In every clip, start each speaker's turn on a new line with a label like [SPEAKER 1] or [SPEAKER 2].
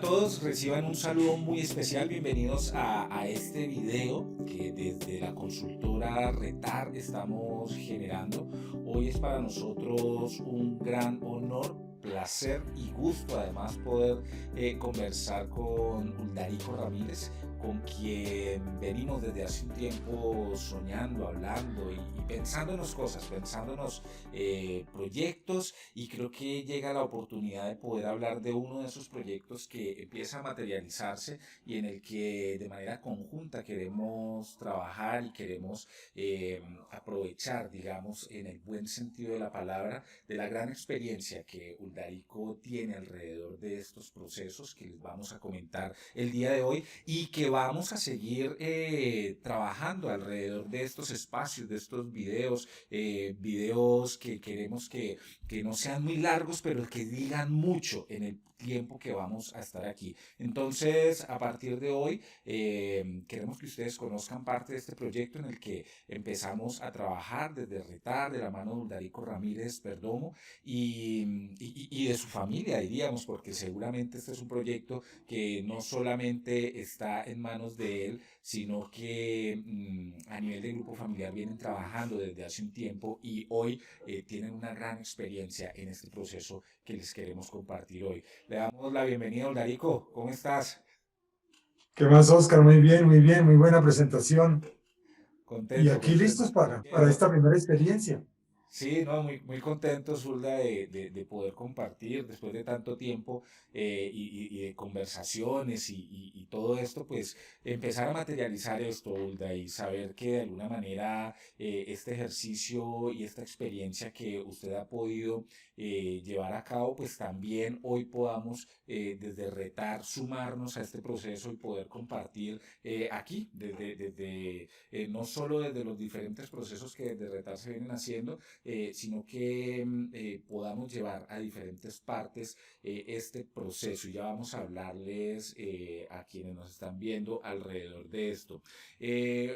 [SPEAKER 1] todos, reciban un saludo muy especial, bienvenidos a este video que desde la consultora Retar estamos generando. Hoy es para nosotros un gran honor, placer y gusto además poder conversar con Uldarico Ramírez, con quien venimos desde hace un tiempo soñando, hablando y pensándonos cosas, pensándonos proyectos, y creo que llega la oportunidad de poder hablar de uno de esos proyectos que empieza a materializarse y en el que de manera conjunta queremos trabajar y queremos aprovechar, digamos, en el buen sentido de la palabra, de la gran experiencia que Uldarico tiene alrededor de estos procesos que les vamos a comentar el día de hoy y que vamos a seguir trabajando alrededor de estos espacios, de estos videos, videos que queremos que no sean muy largos, pero que digan mucho en el tiempo que vamos a estar aquí. Entonces, a partir de hoy, queremos que ustedes conozcan parte de este proyecto en el que empezamos a trabajar desde Retar, de la mano de Uldarico Ramírez Perdomo y de su familia, diríamos, porque seguramente este es un proyecto que no solamente está en manos de él, sino que a nivel de grupo familiar vienen trabajando desde hace un tiempo y hoy tienen una gran experiencia en este proceso que les queremos compartir hoy. Le damos la bienvenida a Uldarico, ¿cómo estás?
[SPEAKER 2] ¿Qué más, Oscar? Muy bien, muy bien, muy buena presentación. Y
[SPEAKER 1] Contento,
[SPEAKER 2] aquí listos
[SPEAKER 1] contento.
[SPEAKER 2] para esta primera experiencia.
[SPEAKER 1] Sí, no, muy, muy contento, Zulda, de poder compartir después de tanto tiempo y de conversaciones y todo esto, pues empezar a materializar esto, Zulda, y saber que de alguna manera este ejercicio y esta experiencia que usted ha podido llevar a cabo, pues también hoy podamos desde Retar sumarnos a este proceso y poder compartir aquí, desde no solo desde los diferentes procesos que desde Retar se vienen haciendo, sino que podamos llevar a diferentes partes este proceso. Y ya vamos a hablarles a quienes nos están viendo alrededor de esto.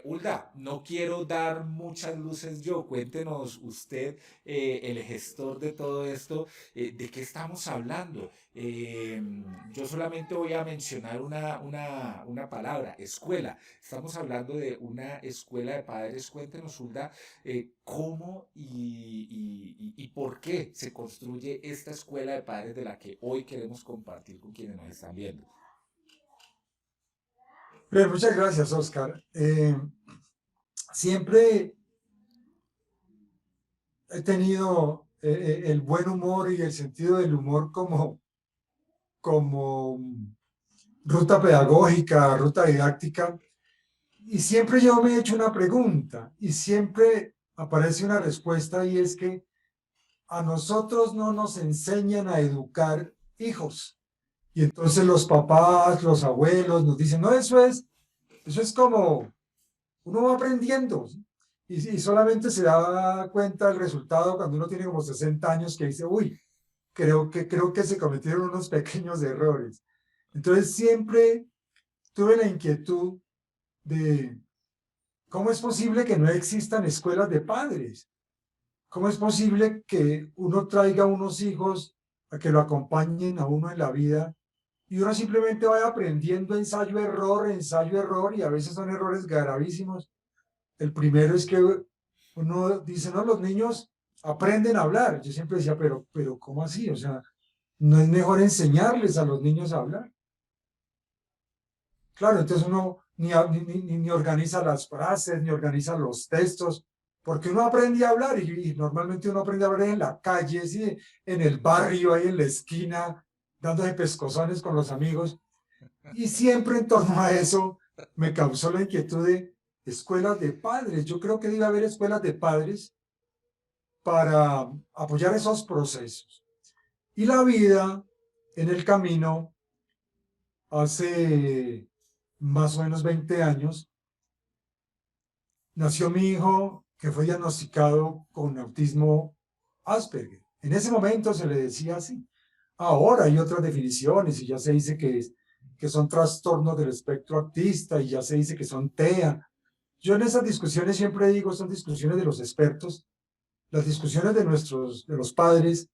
[SPEAKER 1] Ulda, no quiero dar muchas luces yo, cuéntenos usted, el gestor de todo esto, de qué estamos hablando. Yo solamente voy a mencionar una palabra, escuela. Estamos hablando de una escuela de padres. Cuéntenos, Ulda, cómo y por qué se construye esta escuela de padres de la que hoy queremos compartir con quienes nos están viendo.
[SPEAKER 2] Bien, muchas gracias, Oscar. Siempre he tenido el buen humor y el sentido del humor como ruta pedagógica, ruta didáctica. Y siempre yo me he hecho una pregunta y siempre aparece una respuesta, y es que a nosotros no nos enseñan a educar hijos. Y entonces los papás, los abuelos nos dicen, no, eso es como uno va aprendiendo, ¿sí? Y solamente se da cuenta el resultado cuando uno tiene como 60 años, que dice, uy, creo que se cometieron unos pequeños errores. Entonces siempre tuve la inquietud de cómo es posible que no existan escuelas de padres. ¿Cómo es posible que uno traiga unos hijos a que lo acompañen a uno en la vida y uno simplemente vaya aprendiendo ensayo, error, y a veces son errores gravísimos? El primero es que uno dice, no, los niños aprenden a hablar. Yo siempre decía, pero ¿cómo así? O sea, ¿no es mejor enseñarles a los niños a hablar? Claro, entonces uno ni organiza las frases, ni organiza los textos, porque uno aprende a hablar y normalmente uno aprende a hablar en la calle, ¿sí? En el barrio, ahí en la esquina, dándose pescozones con los amigos. Y siempre en torno a eso me causó la inquietud de escuelas de padres. Yo creo que debe haber escuelas de padres para apoyar esos procesos. Y la vida en el camino, hace más o menos 20 años, nació mi hijo, que fue diagnosticado con autismo Asperger. En ese momento se le decía así. Ahora hay otras definiciones y ya se dice que son trastornos del espectro autista, y ya se dice que son TEA. Yo en esas discusiones siempre digo, son discusiones de los expertos. Las discusiones de los padres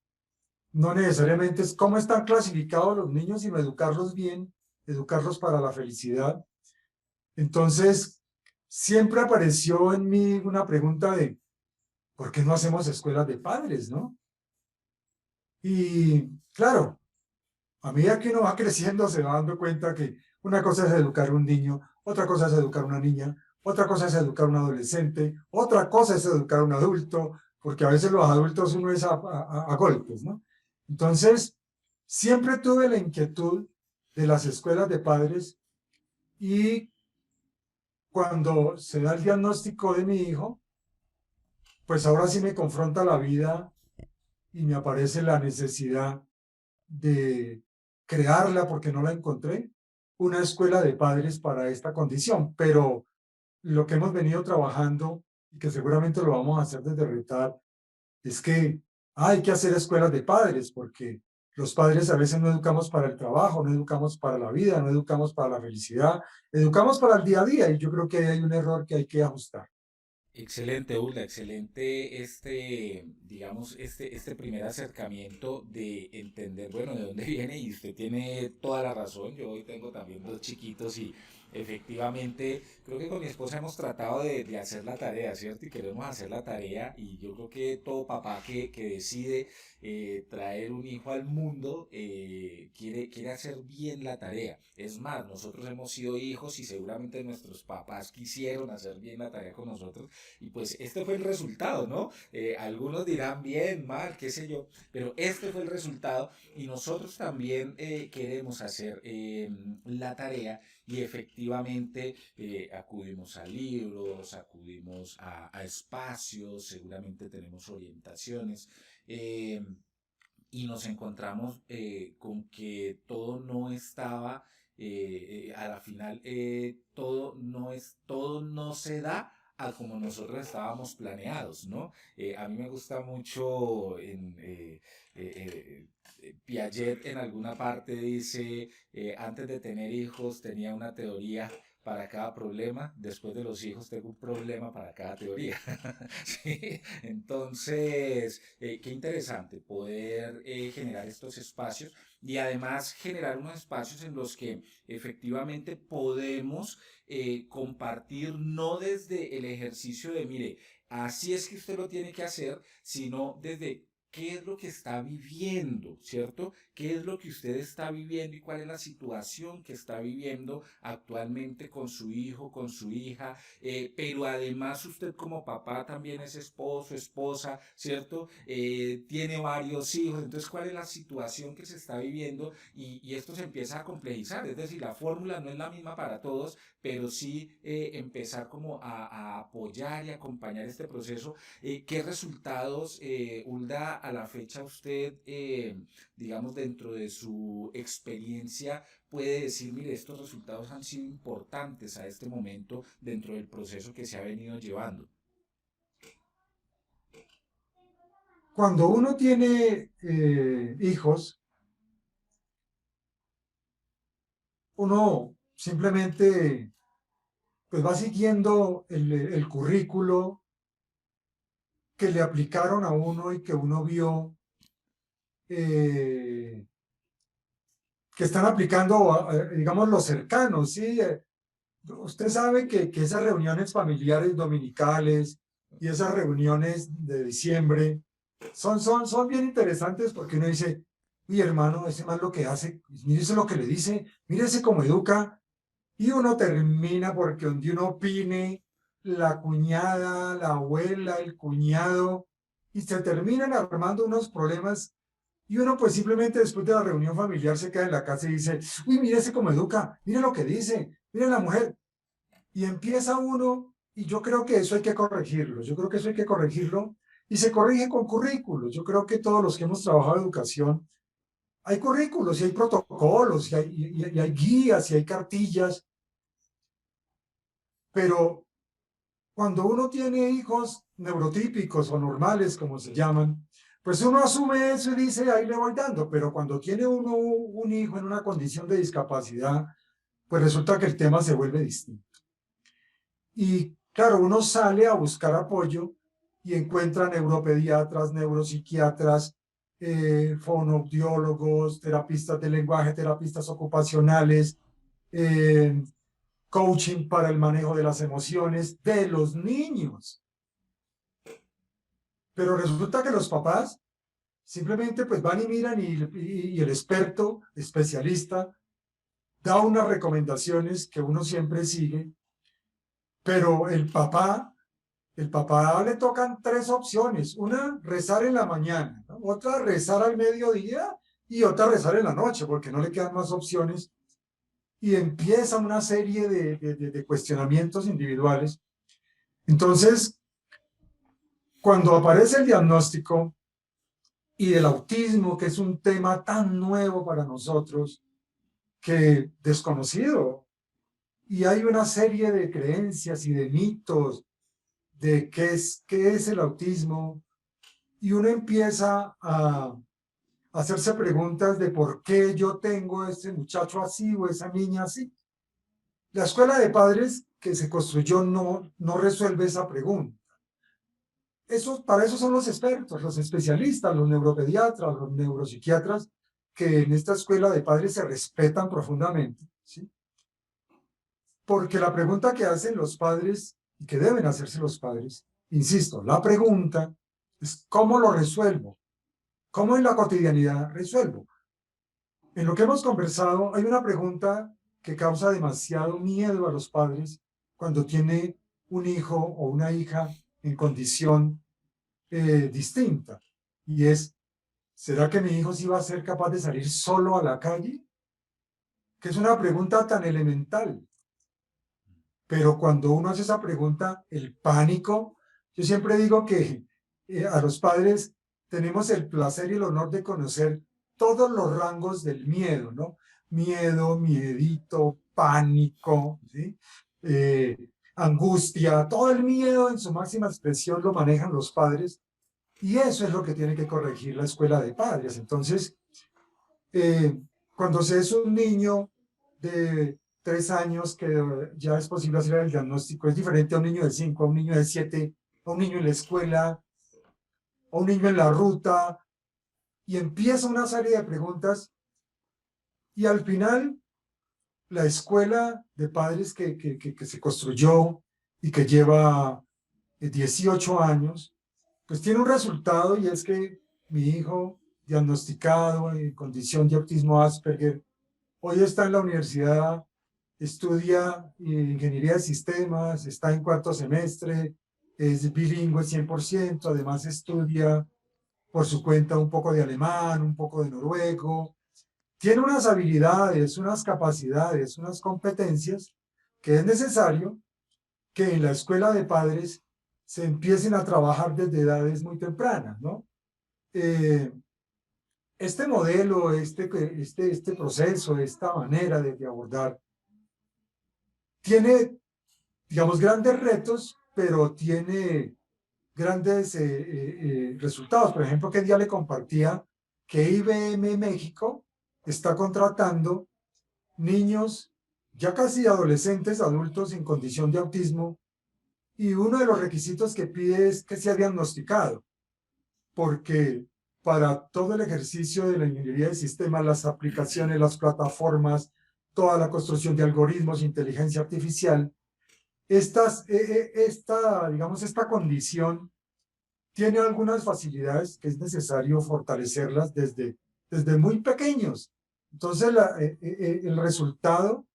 [SPEAKER 2] no necesariamente es cómo están clasificados los niños, sino educarlos bien, educarlos para la felicidad. Entonces, siempre apareció en mí una pregunta de, ¿por qué no hacemos escuelas de padres, no? Y claro, a medida que uno va creciendo, se va dando cuenta que una cosa es educar a un niño, otra cosa es educar a una niña, otra cosa es educar a un adolescente, otra cosa es educar a un adulto, porque a veces los adultos uno es a golpes, ¿no? Entonces, siempre tuve la inquietud de las escuelas de padres y cuando se da el diagnóstico de mi hijo, pues ahora sí me confronta la vida y me aparece la necesidad de crearla porque no la encontré, una escuela de padres para esta condición. Pero lo que hemos venido trabajando y que seguramente lo vamos a hacer desde RETAD es que hay que hacer escuelas de padres porque los padres a veces no educamos para el trabajo, no educamos para la vida, no educamos para la felicidad, educamos para el día a día y yo creo que hay un error que hay que ajustar.
[SPEAKER 1] Excelente, Hulda, excelente digamos, este primer acercamiento de entender, bueno, de dónde viene y usted tiene toda la razón. Yo hoy tengo también dos chiquitos y efectivamente creo que con mi esposa hemos tratado de hacer la tarea, ¿cierto? Y queremos hacer la tarea y yo creo que todo papá que decide traer un hijo al mundo quiere hacer bien la tarea. Es más, nosotros hemos sido hijos y seguramente nuestros papás quisieron hacer bien la tarea con nosotros y pues este fue el resultado, ¿no? Algunos dirán bien, mal, qué sé yo, pero este fue el resultado y nosotros también queremos hacer la tarea y efectivamente acudimos a libros, acudimos a espacios, seguramente tenemos orientaciones. Y nos encontramos con que todo no estaba, a la final todo no se da a como nosotros estábamos planeados, ¿no? A mí me gusta mucho Piaget en alguna parte dice, antes de tener hijos tenía una teoría para cada problema, después de los hijos tengo un problema para cada teoría. Sí, entonces, qué interesante poder generar estos espacios y además generar unos espacios en los que efectivamente podemos compartir no desde el ejercicio de, mire, así es que usted lo tiene que hacer, sino desde qué es lo que está viviendo, ¿cierto? ¿Qué es lo que usted está viviendo y cuál es la situación que está viviendo actualmente con su hijo, con su hija? Pero además usted como papá también es esposo, esposa, ¿cierto? Tiene varios hijos, entonces ¿cuál es la situación que se está viviendo? Y esto se empieza a complejizar, es decir, la fórmula no es la misma para todos, pero sí empezar como a apoyar y acompañar este proceso. ¿Qué resultados, Hulda, a la fecha usted, digamos, dentro de su experiencia, puede decir, mire, estos resultados han sido importantes a este momento dentro del proceso que se ha venido llevando?
[SPEAKER 2] Cuando uno tiene hijos, uno simplemente pues va siguiendo el currículo que le aplicaron a uno y que uno vio eh, que están aplicando, digamos, los cercanos, ¿sí? Usted sabe que esas reuniones familiares dominicales y esas reuniones de diciembre son bien interesantes porque uno dice, mi hermano, ese man lo que hace, mírese lo que le dice, mírese cómo educa, y uno termina porque donde uno opine, la cuñada, la abuela, el cuñado, y se terminan armando unos problemas y uno pues simplemente después de la reunión familiar se queda en la casa y dice, uy, mire ese cómo educa, mire lo que dice, mire la mujer. Y empieza uno, y yo creo que eso hay que corregirlo, yo creo que eso hay que corregirlo, y se corrige con currículos. Yo creo que todos los que hemos trabajado en educación, hay currículos y hay protocolos y hay guías y hay cartillas, pero cuando uno tiene hijos neurotípicos o normales, como se llaman, pues uno asume eso y dice, ahí le voy dando, pero cuando tiene uno un hijo en una condición de discapacidad, pues resulta que el tema se vuelve distinto. Y claro, uno sale a buscar apoyo y encuentra neuropediatras, neuropsiquiatras, fonoaudiólogos, terapistas de lenguaje, terapistas ocupacionales, coaching para el manejo de las emociones de los niños. Pero resulta que los papás simplemente pues van y miran y el experto, especialista, da unas recomendaciones que uno siempre sigue, pero el papá le tocan tres opciones. Una, rezar en la mañana, ¿no? Otra, rezar al mediodía y otra, rezar en la noche, porque no le quedan más opciones. Y empieza una serie de cuestionamientos individuales. Entonces, cuando aparece el diagnóstico y el autismo, que es un tema tan nuevo para nosotros, que desconocido, y hay una serie de creencias y de mitos de qué es el autismo, y uno empieza a hacerse preguntas de por qué yo tengo ese muchacho así o esa niña así. La escuela de padres que se construyó no resuelve esa pregunta. Para eso son los expertos, los especialistas, los neuropediatras, los neuropsiquiatras, que en esta escuela de padres se respetan profundamente, ¿sí? Porque la pregunta que hacen los padres y que deben hacerse los padres, insisto, la pregunta es ¿cómo lo resuelvo? ¿Cómo en la cotidianidad resuelvo? En lo que hemos conversado hay una pregunta que causa demasiado miedo a los padres cuando tiene un hijo o una hija en condición distinta, y es, ¿será que mi hijo sí va a ser capaz de salir solo a la calle? Que es una pregunta tan elemental. Pero cuando uno hace esa pregunta, el pánico, yo siempre digo que a los padres tenemos el placer y el honor de conocer todos los rangos del miedo, ¿no? Miedo, miedito, pánico, ¿sí? Angustia, todo el miedo en su máxima expresión lo manejan los padres, y eso es lo que tiene que corregir la escuela de padres. Entonces, eh, cuando se es un niño de 3 años que ya es posible hacer el diagnóstico, es diferente a un niño de 5, a un niño de 7, a un niño en la escuela, a un niño en la ruta, y empieza una serie de preguntas, y al final la escuela de padres que se construyó y que lleva 18 años, pues tiene un resultado, y es que mi hijo diagnosticado en condición de autismo Asperger hoy está en la universidad, estudia ingeniería de sistemas, está en cuarto semestre, es bilingüe 100%, además estudia por su cuenta un poco de alemán, un poco de noruego. Tiene unas habilidades, unas capacidades, unas competencias que es necesario que en la escuela de padres se empiecen a trabajar desde edades muy tempranas, ¿no? Este modelo, este proceso, esta manera de abordar, tiene, digamos, grandes retos, pero tiene grandes resultados. Por ejemplo, que día le compartía que IBM México está contratando niños ya casi adolescentes, adultos en condición de autismo, y uno de los requisitos que pide es que sea diagnosticado, porque para todo el ejercicio de la ingeniería de sistemas, las aplicaciones, las plataformas, toda la construcción de algoritmos, inteligencia artificial, digamos, esta condición tiene algunas facilidades que es necesario fortalecerlas desde muy pequeños. Entonces, el resultado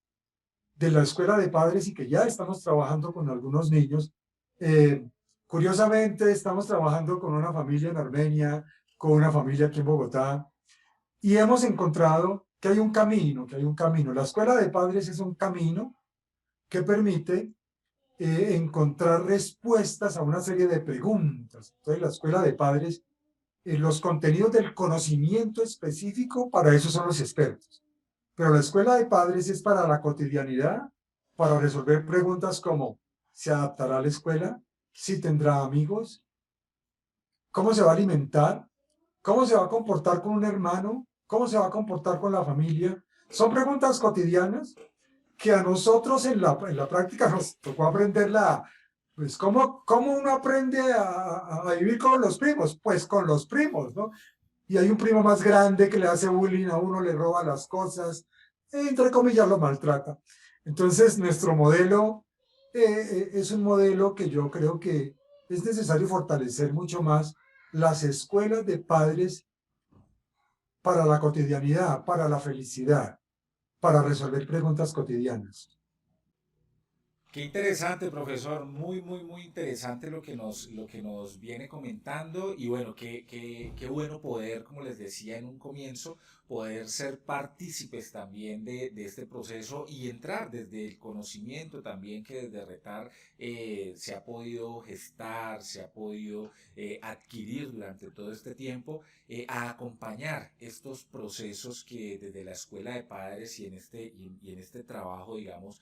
[SPEAKER 2] de la escuela de padres, y que ya estamos trabajando con algunos niños, curiosamente estamos trabajando con una familia en Armenia, con una familia aquí en Bogotá, y hemos encontrado que hay un camino. La escuela de padres es un camino que permite encontrar respuestas a una serie de preguntas. Entonces, la escuela de padres, los contenidos del conocimiento específico, para eso son los expertos. Pero la escuela de padres es para la cotidianidad, para resolver preguntas como: ¿se adaptará a la escuela? ¿Sí tendrá amigos? ¿Cómo se va a alimentar? ¿Cómo se va a comportar con un hermano? ¿Cómo se va a comportar con la familia? Son preguntas cotidianas que a nosotros en la práctica nos tocó aprenderla. Pues, ¿cómo uno aprende a vivir con los primos? Pues con los primos, ¿no? y hay un primo más grande que le hace bullying a uno, le roba las cosas, entre comillas lo maltrata. Entonces, nuestro modelo es un modelo que yo creo que es necesario fortalecer mucho más las escuelas de padres para la cotidianidad, para la felicidad, para resolver preguntas cotidianas.
[SPEAKER 1] Qué interesante, profesor. Muy interesante lo que nos viene comentando. Y bueno, qué bueno poder, como les decía en un comienzo, poder ser partícipes también de este proceso y entrar desde el conocimiento también que desde Retar se ha podido gestar, se ha podido adquirir durante todo este tiempo, a acompañar estos procesos que desde la escuela de padres y en este trabajo, digamos,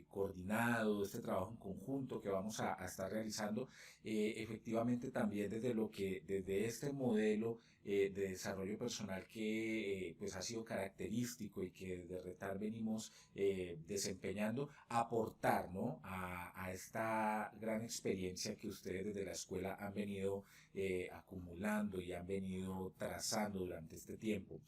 [SPEAKER 1] coordinado, este trabajo en conjunto que vamos a estar realizando, efectivamente también desde este modelo de desarrollo personal que pues ha sido característico y que desde Retar venimos desempeñando, aportar, ¿no? A esta gran experiencia que ustedes desde la escuela han venido acumulando y han venido trazando durante este tiempo.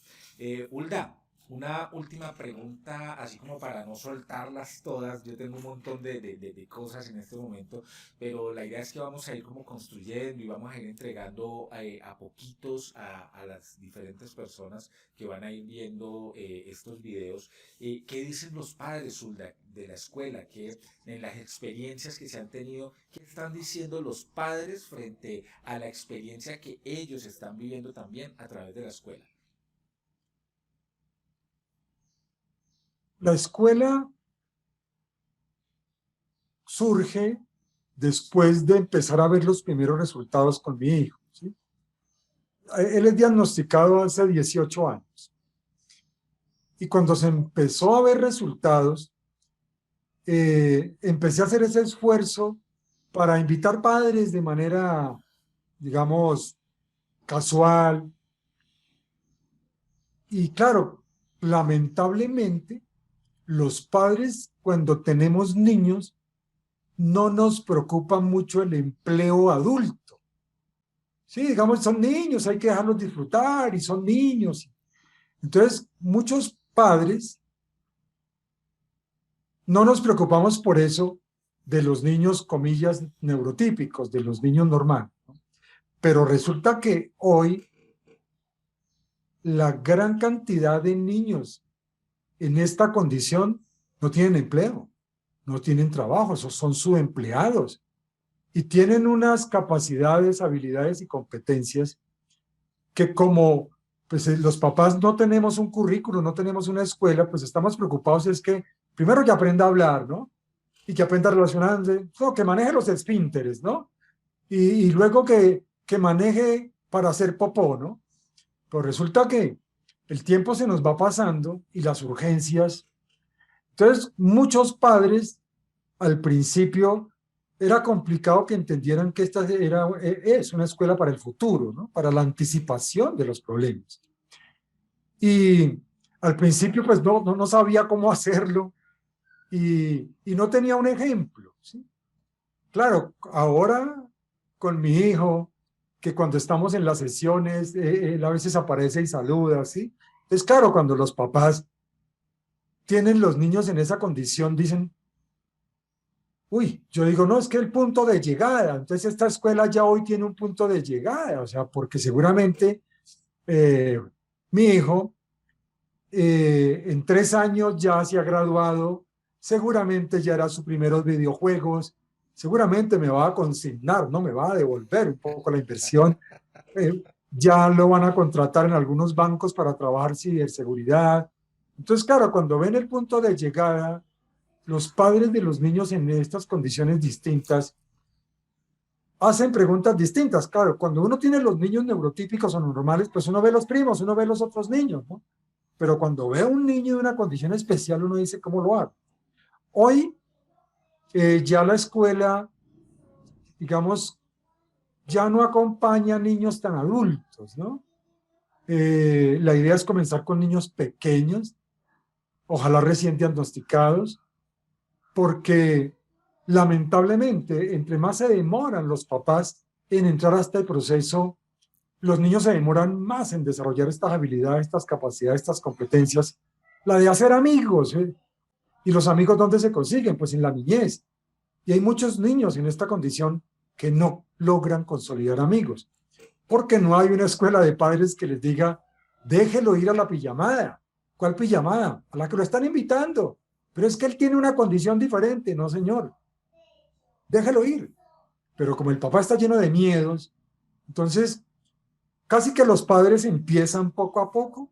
[SPEAKER 1] Ulda, una última pregunta, así como para no soltarlas todas. Yo tengo un montón de cosas en este momento, pero la idea es que vamos a ir como construyendo y vamos a ir entregando a poquitos a las diferentes personas que van a ir viendo estos videos. ¿Qué dicen los padres, Zulda, de la escuela? ¿Qué, en las experiencias que se han tenido, qué están diciendo los padres frente a la experiencia que ellos están viviendo también a través de la escuela?
[SPEAKER 2] La escuela surge después de empezar a ver los primeros resultados con mi hijo, ¿sí? Él es diagnosticado hace 18 años. Y cuando se empezó a ver resultados, empecé a hacer ese esfuerzo para invitar padres de manera, digamos, casual. Y claro, lamentablemente, los padres, cuando tenemos niños, no nos preocupa mucho el empleo adulto. Sí, digamos, son niños, hay que dejarlos disfrutar y son niños. Entonces, muchos padres no nos preocupamos por eso de los niños, comillas, neurotípicos, de los niños normales, ¿no? Pero resulta que hoy la gran cantidad de niños en esta condición no tienen empleo, no tienen trabajo, esos son subempleados y tienen unas capacidades, habilidades y competencias que como pues, los papás no tenemos un currículo, no tenemos una escuela, pues estamos preocupados es que primero que aprenda a hablar, ¿no? Y que aprenda a relacionarse, no, que maneje los esfínteres, ¿no? Y luego que maneje para hacer popó, ¿no? Pero resulta que el tiempo se nos va pasando y las urgencias. Entonces, muchos padres al principio era complicado que entendieran que esta es una escuela para el futuro, ¿no? Para la anticipación de los problemas. Y al principio, pues no sabía cómo hacerlo y no tenía un ejemplo, ¿sí? Claro, ahora con mi hijo, que cuando estamos en las sesiones, él a veces aparece y saluda, ¿sí? Es claro, cuando los papás tienen los niños en esa condición, dicen, uy, yo digo, no, es que el punto de llegada, entonces esta escuela ya hoy tiene un punto de llegada, o sea, porque seguramente eh, mi hijo en 3 años ya se ha graduado, seguramente ya hará sus primeros videojuegos, seguramente me va a consignar, no me va a devolver un poco la inversión, ya lo van a contratar en algunos bancos para trabajar ciberseguridad. Entonces, claro, cuando ven el punto de llegada, los padres de los niños en estas condiciones distintas hacen preguntas distintas. Claro, cuando uno tiene los niños neurotípicos o normales, pues uno ve los primos, uno ve los otros niños, ¿no? Pero cuando ve a un niño de una condición especial, uno dice, ¿cómo lo hago? Hoy ya la escuela, digamos, ya no acompaña a niños tan adultos, ¿no? La idea es comenzar con niños pequeños, ojalá recién diagnosticados, porque lamentablemente, entre más se demoran los papás en entrar a este proceso, los niños se demoran más en desarrollar estas habilidades, estas capacidades, estas competencias. La de hacer amigos, ¿eh? ¿Y los amigos dónde se consiguen? Pues en la niñez. Y hay muchos niños en esta condición que no logran consolidar amigos, porque no hay una escuela de padres que les diga, déjelo ir a la pijamada. ¿Cuál pijamada? A la que lo están invitando. Pero es que él tiene una condición diferente, no señor. Déjelo ir. Pero como el papá está lleno de miedos, entonces casi que los padres empiezan poco a poco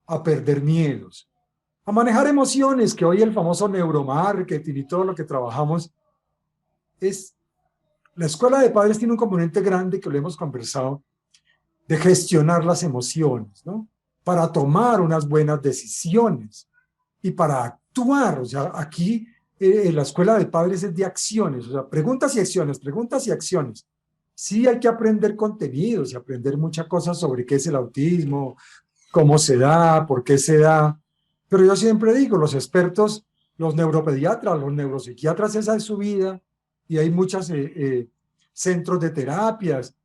[SPEAKER 2] a perder miedos, a manejar emociones, que hoy el famoso neuromarketing y todo lo que trabajamos es, la escuela de padres tiene un componente grande que lo hemos conversado, de gestionar las emociones, ¿no? Para tomar unas buenas decisiones y para actuar. O sea, aquí la escuela de padres es de acciones, o sea, preguntas y acciones, preguntas y acciones. Sí hay que aprender contenidos y aprender muchas cosas sobre qué es el autismo, cómo se da, por qué se da. Pero yo siempre digo, los expertos, los neuropediatras, los neuropsiquiatras, esa es su vida y hay muchos centros de terapias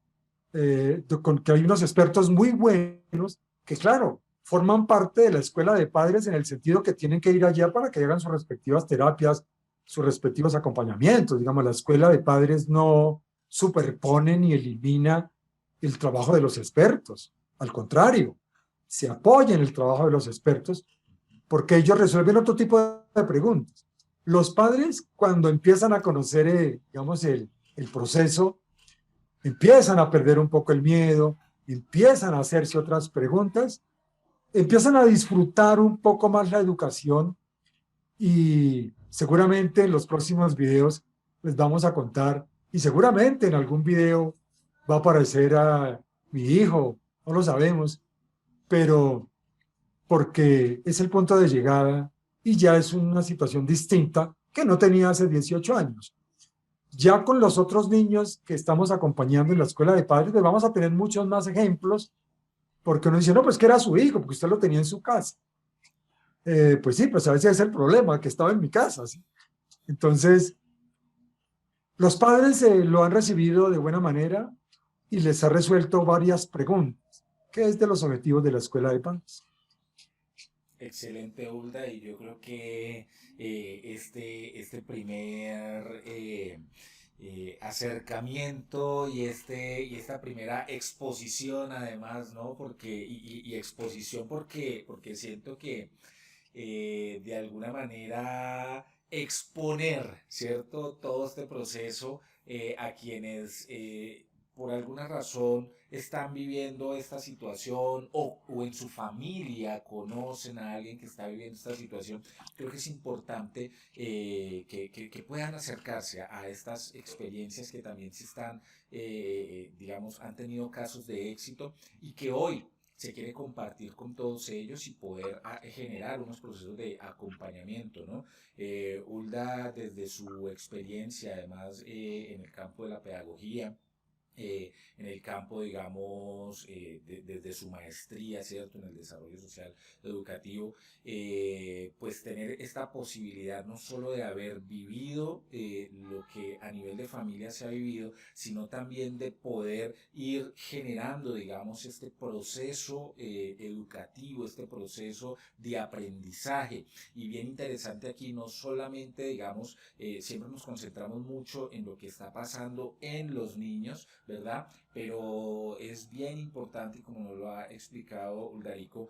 [SPEAKER 2] con que hay unos expertos muy buenos que, claro, forman parte de la escuela de padres en el sentido que tienen que ir allá para que hagan sus respectivas terapias, sus respectivos acompañamientos. Digamos, la escuela de padres no superpone ni elimina el trabajo de los expertos. Al contrario, se apoya en el trabajo de los expertos porque ellos resuelven otro tipo de preguntas. Los padres, cuando empiezan a conocer, digamos, el proceso, empiezan a perder un poco el miedo, empiezan a hacerse otras preguntas, empiezan a disfrutar un poco más la educación y seguramente en los próximos videos les vamos a contar y seguramente en algún video va a aparecer a mi hijo, no lo sabemos, pero porque es el punto de llegada y ya es una situación distinta que no tenía hace 18 años. Ya con los otros niños que estamos acompañando en la escuela de padres, pues vamos a tener muchos más ejemplos, porque uno dice, no, pues que era su hijo, porque usted lo tenía en su casa. Pues sí, pues a veces es el problema, que estaba en mi casa. ¿Sí? Entonces, los padres lo han recibido de buena manera y les ha resuelto varias preguntas, que es de los objetivos de la escuela de padres.
[SPEAKER 1] Excelente, Hulda, y yo creo que este primer acercamiento y esta primera exposición, además, ¿no? Porque, y exposición porque siento que de alguna manera exponer, ¿cierto? Todo este proceso a quienes por alguna razón están viviendo esta situación o en su familia conocen a alguien que está viviendo esta situación, creo que es importante que puedan acercarse a estas experiencias que también se están, digamos, han tenido casos de éxito y que hoy se quiere compartir con todos ellos y poder generar unos procesos de acompañamiento, ¿no? Hulda, desde su experiencia, además, en el campo de la pedagogía, en el campo, digamos, desde su maestría, ¿cierto?, en el desarrollo social educativo, pues tener esta posibilidad no solo de haber vivido lo que a nivel de familia se ha vivido, sino también de poder ir generando, digamos, este proceso educativo, este proceso de aprendizaje. Y bien interesante aquí, no solamente, digamos, siempre nos concentramos mucho en lo que está pasando en los niños, ¿verdad? Pero es bien importante, como nos lo ha explicado Uldarico,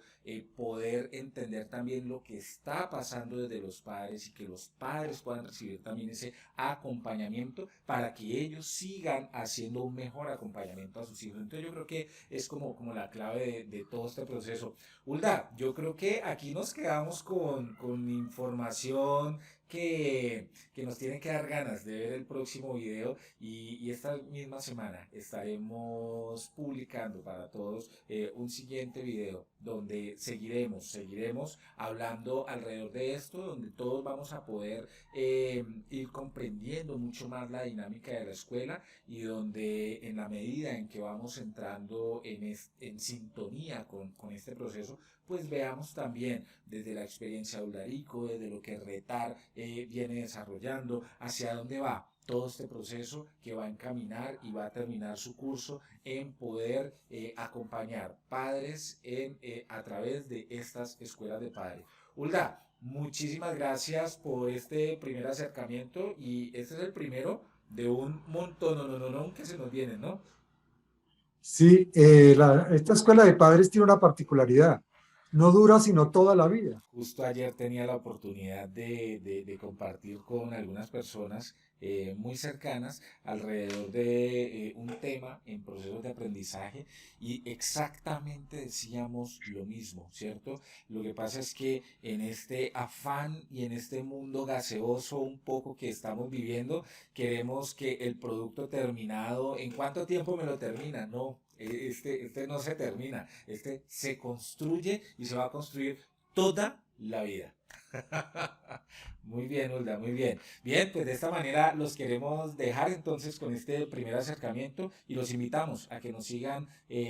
[SPEAKER 1] poder entender también lo que está pasando desde los padres y que los padres puedan recibir también ese acompañamiento para que ellos sigan haciendo un mejor acompañamiento a sus hijos. Entonces yo creo que es como la clave de todo este proceso. Ulda, yo creo que aquí nos quedamos con información que nos tiene que dar ganas de ver el próximo video y esta misma semana estaremos publicando para todos un siguiente video donde seguiremos hablando alrededor de esto, donde todos vamos a poder ir comprendiendo mucho más la dinámica de la escuela y donde en la medida en que vamos entrando en sintonía con este proceso, pues veamos también desde la experiencia de Ularico, desde lo que Retar viene desarrollando, hacia dónde va todo este proceso que va a encaminar y va a terminar su curso en poder acompañar padres a través de estas escuelas de padres. Hulda, muchísimas gracias por este primer acercamiento y este es el primero de un montón que se nos viene, ¿no?
[SPEAKER 2] Sí, esta escuela de padres tiene una particularidad. No dura sino toda la vida.
[SPEAKER 1] Justo ayer tenía la oportunidad de compartir con algunas personas muy cercanas alrededor de un tema en procesos de aprendizaje y exactamente decíamos lo mismo, ¿cierto? Lo que pasa es que en este afán y en este mundo gaseoso un poco que estamos viviendo, queremos que el producto terminado, ¿en cuánto tiempo me lo termina? No. Este no se termina, este se construye y se va a construir toda la vida. Muy bien, Hulda, muy bien. Bien, pues de esta manera los queremos dejar entonces con este primer acercamiento y los invitamos a que nos sigan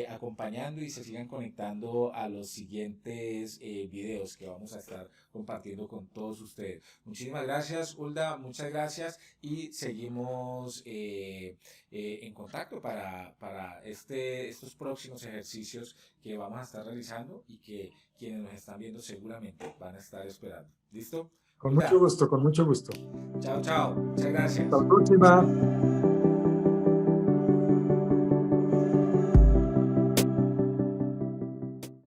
[SPEAKER 1] acompañando y se sigan conectando a los siguientes videos que vamos a estar compartiendo con todos ustedes. Muchísimas gracias, Hulda, muchas gracias y seguimos en contacto para estos próximos ejercicios que vamos a estar realizando y que quienes nos están viendo seguramente van a estar esperando. ¿Listo?
[SPEAKER 2] Con mucho
[SPEAKER 1] Hulda,
[SPEAKER 2] gusto, con mucho gusto.
[SPEAKER 1] chao, chao. Muchas gracias.
[SPEAKER 2] Hasta la próxima.